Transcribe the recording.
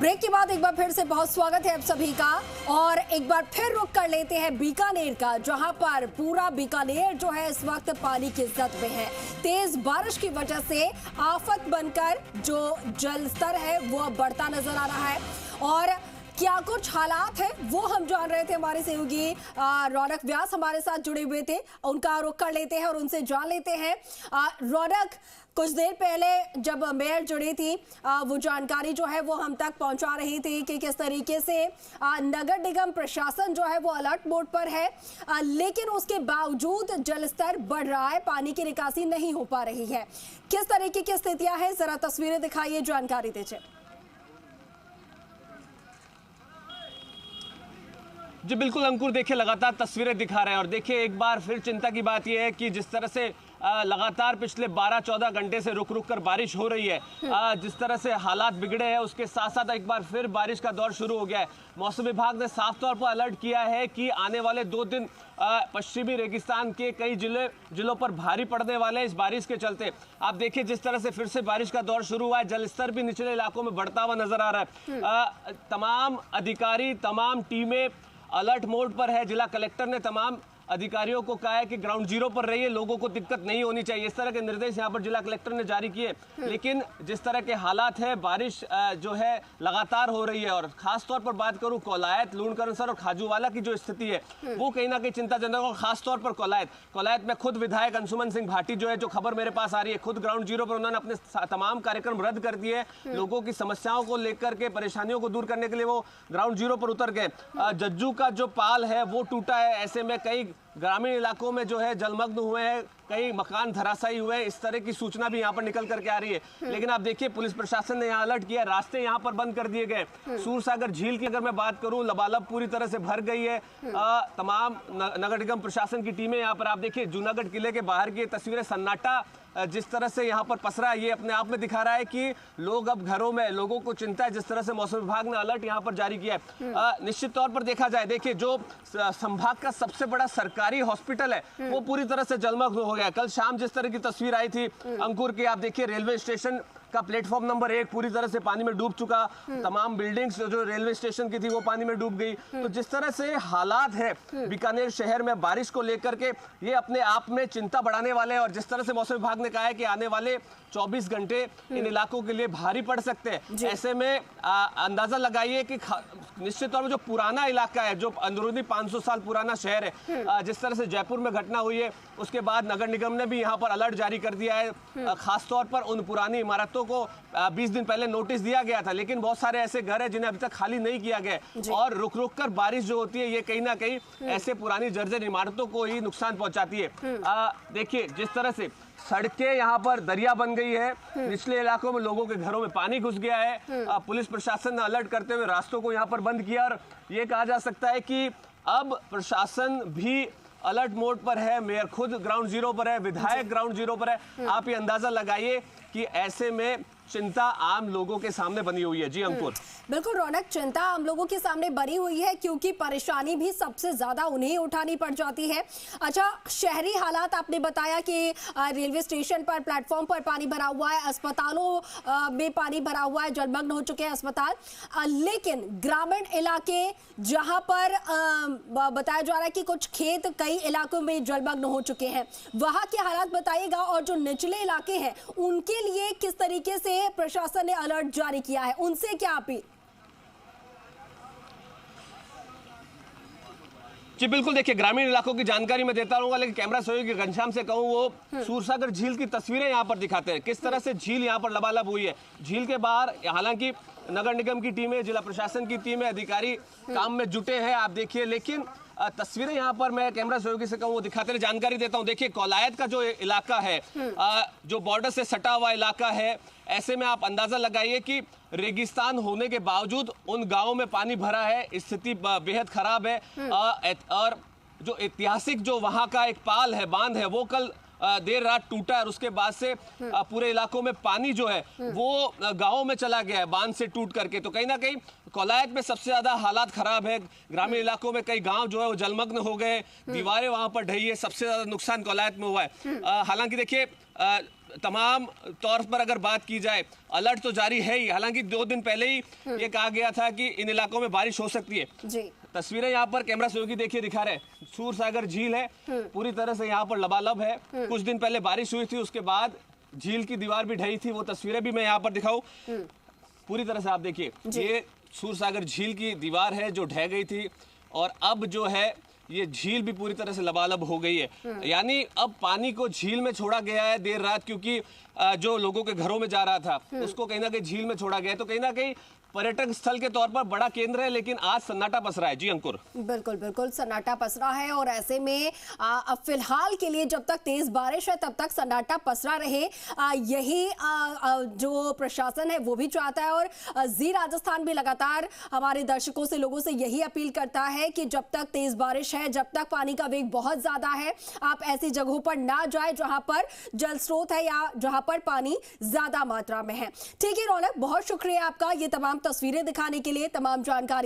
Break के बाद एक बार फिर से बहुत स्वागत है आप सभी का। और एक बार फिर रुक कर लेते हैं बीकानेर का, जहां पर पूरा बीकानेर जो है इस वक्त पानी की जद में है। तेज बारिश की वजह से आफत बनकर जो जल स्तर है वो अब बढ़ता नजर आ रहा है। और क्या कुछ हालात है वो हम जान रहे थे, हमारे सहयोगी रौनक व्यास हमारे साथ जुड़े हुए थे, उनका रुख कर लेते हैं और उनसे जान लेते हैं। रौनक, कुछ देर पहले जब मेयर जुड़ी थी वो जानकारी जो है वो हम तक पहुंचा रही थी कि किस तरीके से नगर निगम प्रशासन जो है वो अलर्ट मोड पर है, लेकिन उसके बावजूद जल स्तर बढ़ रहा है, पानी की निकासी नहीं हो पा रही है। किस तरीके की स्थितियां हैं, जरा तस्वीरें दिखाइए, जानकारी दीजिए। जी बिल्कुल अंकुर, देखिए लगातार तस्वीरें दिखा रहे हैं और देखिए एक बार फिर चिंता की बात यह है कि जिस तरह से लगातार पिछले 12-14 घंटे से रुक रुक कर बारिश हो रही है, जिस तरह से हालात बिगड़े हैं उसके साथ साथ एक बार फिर बारिश का दौर शुरू हो गया है। मौसम विभाग ने साफ तौर पर अलर्ट किया है कि आने वाले 2 दिन पश्चिमी रेगिस्तान के कई जिलों पर भारी पड़ने वाले हैं इस बारिश के चलते। आप देखिए जिस तरह से फिर से बारिश का दौर शुरू हुआ है, जल स्तर भी निचले इलाकों में बढ़ता हुआ नजर आ रहा है। तमाम अधिकारी, तमाम टीमें अलर्ट मोड पर है। जिला कलेक्टर ने तमाम अधिकारियों को कहा है कि ग्राउंड जीरो पर रहिए, लोगों को दिक्कत नहीं होनी चाहिए, इस तरह के निर्देश यहां पर जिला कलेक्टर ने जारी किए। लेकिन जिस तरह के हालात है, बारिश जो है लगातार हो रही है और खास तौर पर बात करूं कोलायत, लूणकरणसर और खाजूवाला की जो स्थिति है वो कहीं ना कहीं चिंताजनक है। खास तौर पर कोलायत में खुद विधायक अंशुमन सिंह भाटी जो है, जो खबर मेरे पास आ रही है, खुद ग्राउंड जीरो पर उन्होंने अपने तमाम कार्यक्रम रद्द कर दिए। लोगों की समस्याओं को लेकर के, परेशानियों को दूर करने के लिए वो ग्राउंड जीरो पर उतर गए। जज्जू का जो पाल है वो टूटा है, ऐसे में कई ग्रामीण इलाकों में जो है जलमग्न हुए हैं, कई मकान धराशायी हुए, इस तरह की सूचना भी यहाँ पर निकल करके आ रही है। लेकिन आप देखिए पुलिस प्रशासन ने यहाँ अलर्ट किया, रास्ते यहाँ पर बंद कर दिए गए। सूरसागर झील की अगर मैं बात करूं, लबालब पूरी तरह से भर गई है। तमाम नगर निगम प्रशासन की टीमें यहाँ पर, आप देखिए जूनागढ़ किले के बाहर की तस्वीरें, सन्नाटा जिस तरह से यहाँ पर पसरा है, ये अपने आप में दिखा रहा है कि लोग अब घरों में, लोगों को चिंता है। जिस तरह से मौसम विभाग ने अलर्ट यहाँ पर जारी किया है, निश्चित तौर पर देखा जाए, देखिए जो संभाग का सबसे बड़ा सरकारी हॉस्पिटल है वो पूरी तरह से जलमग्न हो गया। कल शाम जिस तरह की तस्वीर आई थी अंकुर की, आप देखिए रेलवे स्टेशन का प्लेटफॉर्म नंबर 1 पूरी तरह से पानी में डूब चुका, तमाम बिल्डिंग्स जो रेलवे स्टेशन की थी वो पानी में डूब गई। तो जिस तरह से हालात है बीकानेर शहर में बारिश को लेकर के, ये अपने आप में चिंता बढ़ाने वाले हैं। और जिस तरह से मौसम विभाग ने कहा है कि आने वाले 24 घंटे इन इलाकों के लिए भारी पड़ सकते हैं, ऐसे में अंदाजा लगाइए कि निश्चित तौर पर जो पुराना इलाका है, जो अंदरूनी 500 साल पुराना शहर है, जिस तरह से जयपुर में घटना हुई है उसके बाद नगर निगम ने भी यहाँ पर अलर्ट जारी कर दिया है। खासतौर पर उन पुरानी इमारतों को 20 दिन पहले नोटिस दिया गया था, लेकिन बहुत सारे ऐसे घर हैं जिन्हें अभी तक खाली नहीं किया गया। और रुक रुक कर बारिश जो होती है ये कहीं ना कहीं ऐसे पुरानी जर्जर इमारतों को ही नुकसान पहुंचाती है। देखिए जिस तरह से सड़कें यहाँ पर दरिया बन गई है, निचले इलाकों में लोगों के घरों में पानी घुस गया है। पुलिस प्रशासन ने अलर्ट करते हुए रास्तों को यहाँ पर बंद किया और ये कहा जा सकता है कि अब प्रशासन भी अलर्ट मोड पर है। मेयर खुद ग्राउंड जीरो पर है, विधायक ग्राउंड जीरो पर है। आप ये अंदाजा लगाइए कि ऐसे में चिंता आम लोगों के सामने बनी हुई है। जी अंकुर। बिल्कुल रौनक, चिंता आम लोगों के सामने बनी हुई है क्योंकि परेशानी भी सबसे ज्यादा उन्हें उठानी पड़ जाती है। अच्छा, शहरी हालात आपने बताया कि रेलवे स्टेशन पर, प्लेटफॉर्म पर पानी भरा हुआ है, अस्पतालों में पानी भरा हुआ है, जलमग्न हो चुके हैं अस्पताल, लेकिन ग्रामीण इलाके जहां पर बताया जा रहा है कि कुछ खेत कई इलाकों में जलमग्न हो चुके हैं, वहां के हालात बताइएगा। और जो निचले इलाके हैं उनके लिए किस तरीके से प्रशासन ने अलर्ट जारी किया है, उनसे क्या अपील? जी बिल्कुल, देखिए ग्रामीण इलाकों की जानकारी मैं देता रहूंगा, लेकिन कैमरा सहयोगी घनश्याम से कहूं वो सूरसागर झील की तस्वीरें यहां पर दिखाते हैं, किस तरह से झील यहां पर लबालब हुई है। झील के बाहर हालांकि नगर निगम की टीमें, जिला प्रशासन की टीमें, अधिकारी काम में जुटे हैं, आप देखिए, लेकिन तस्वीरें यहाँ पर मैं कैमरा सहयोगी से कहूँ वो दिखाते रहे, जानकारी देता हूँ। देखिए कोलायत का जो इलाका है, जो बॉर्डर से सटा हुआ इलाका है, ऐसे में आप अंदाजा लगाइए कि रेगिस्तान होने के बावजूद उन गांवों में पानी भरा है, स्थिति बेहद खराब है। और जो ऐतिहासिक जो वहां का एक पाल है, बांध है, वो कल देर रात टूटा और उसके बाद से पूरे इलाकों में पानी जो है वो गांवों में चला गया है बांध से टूट करके। तो कहीं ना कहीं कोलायत में सबसे ज्यादा हालात खराब है। ग्रामीण इलाकों में कई गांव जो है वो जलमग्न हो गए, दीवारें वहां पर ढही है, सबसे ज्यादा नुकसान कोलायत में हुआ है। हालांकि देखिए तमाम तौर पर अगर बात की जाए, अलर्ट तो जारी है ही। हालांकि 2 दिन पहले ही ये कहा गया था कि इन इलाकों में बारिश हो सकती है जी। तस्वीरें यहाँ पर कैमरा सहयोगी देखिए दिखा रहे हैं, सूरसागर झील है, पूरी तरह से यहाँ पर लबालब है। कुछ दिन पहले बारिश हुई थी, उसके बाद झील की दीवार भी ढही थी, वो तस्वीरें भी मैं यहाँ पर दिखाऊं। पूरी तरह से आप देखिए, ये सूरसागर झील की दीवार है जो ढह गई थी, और अब जो है ये झील भी पूरी तरह से लबालब हो गई है। यानी अब पानी को झील में छोड़ा गया है देर रात, क्योंकि जो लोगों के घरों में जा रहा था उसको कहीं ना कहीं झील में छोड़ा गया है। तो कहीं ना कहीं पर्यटक स्थल के तौर पर बड़ा केंद्र है, लेकिन आज सन्नाटा पस रहा है। जी अंकुर, बिल्कुल बिल्कुल सन्नाटा पस रहा है, और ऐसे में अब फिलहाल के लिए जब तक तेज बारिश है तब तक सन्नाटा पसरा रहे, यही जो प्रशासन है वो भी चाहता है। और जी राजस्थान भी लगातार हमारे दर्शकों से, लोगों से यही अपील करता है कि जब तक तेज बारिश है, जब तक पानी का वेग बहुत ज्यादा है, आप ऐसी जगहों पर ना जाए जहां पर जल स्रोत है या जहां पर पानी ज्यादा मात्रा में है। ठीक है रौनक, बहुत शुक्रिया आपका ये तमाम तस्वीरें दिखाने के लिए, तमाम जानकारी